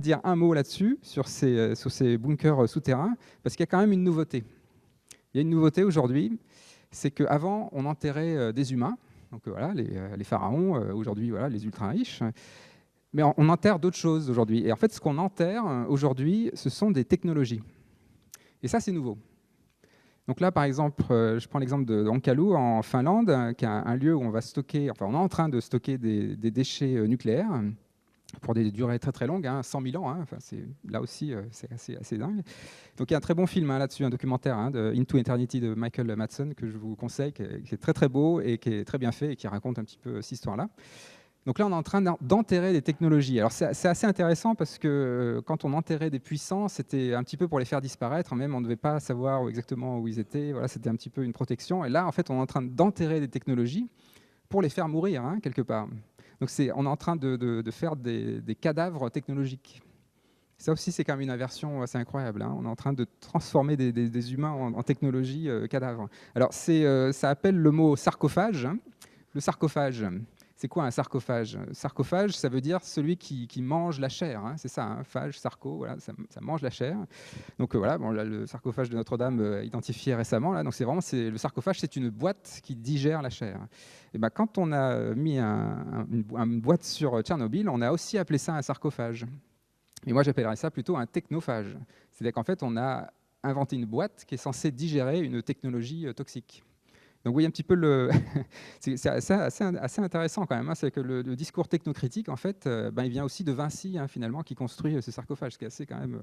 dire un mot là-dessus, sur ces bunkers souterrains, parce qu'il y a quand même une nouveauté. Il y a une nouveauté aujourd'hui, c'est qu'avant, on enterrait des humains, donc voilà, les pharaons, aujourd'hui, voilà, les ultra-riches, mais on enterre d'autres choses aujourd'hui. Et en fait, ce qu'on enterre aujourd'hui, ce sont des technologies. Et ça, c'est nouveau. Donc là, par exemple, je prends l'exemple de Hankalu en Finlande, qui est un lieu où on va stocker, enfin, on est en train de stocker des déchets nucléaires pour des durées très très longues, 100 000 ans. Enfin, là aussi, c'est assez dingue. Donc il y a un très bon film là-dessus, un documentaire de Into Eternity de Michael Madsen que je vous conseille, qui est très très beau et qui est très bien fait et qui raconte un petit peu cette histoire-là. Donc là, on est en train d'enterrer des technologies. Alors c'est assez intéressant parce que quand on enterrait des puissants, c'était un petit peu pour les faire disparaître. Même on ne devait pas savoir exactement où ils étaient. Voilà, c'était un petit peu une protection. Et là, en fait, on est en train d'enterrer des technologies pour les faire mourir, quelque part. Donc on est en train de faire des cadavres technologiques. Ça aussi, c'est quand même une inversion assez incroyable. On est en train de transformer des humains en technologie cadavres. Alors ça appelle le mot sarcophage. Le sarcophage. C'est quoi un sarcophage? Sarcophage, ça veut dire celui qui mange la chair. C'est ça, phage, sarco, voilà, ça mange la chair. Donc voilà, bon, là, le sarcophage de Notre-Dame identifié récemment. Là, donc le sarcophage, c'est une boîte qui digère la chair. Et ben, quand on a mis une boîte sur Tchernobyl, on a aussi appelé ça un sarcophage. Mais moi, j'appellerais ça plutôt un technophage. C'est-à-dire qu'en fait, on a inventé une boîte qui est censée digérer une technologie toxique. Donc vous voyez un petit peu c'est assez intéressant quand même. C'est que le discours technocritique, en fait, il vient aussi de Vinci, finalement, qui construit ce sarcophage, ce qui est assez quand même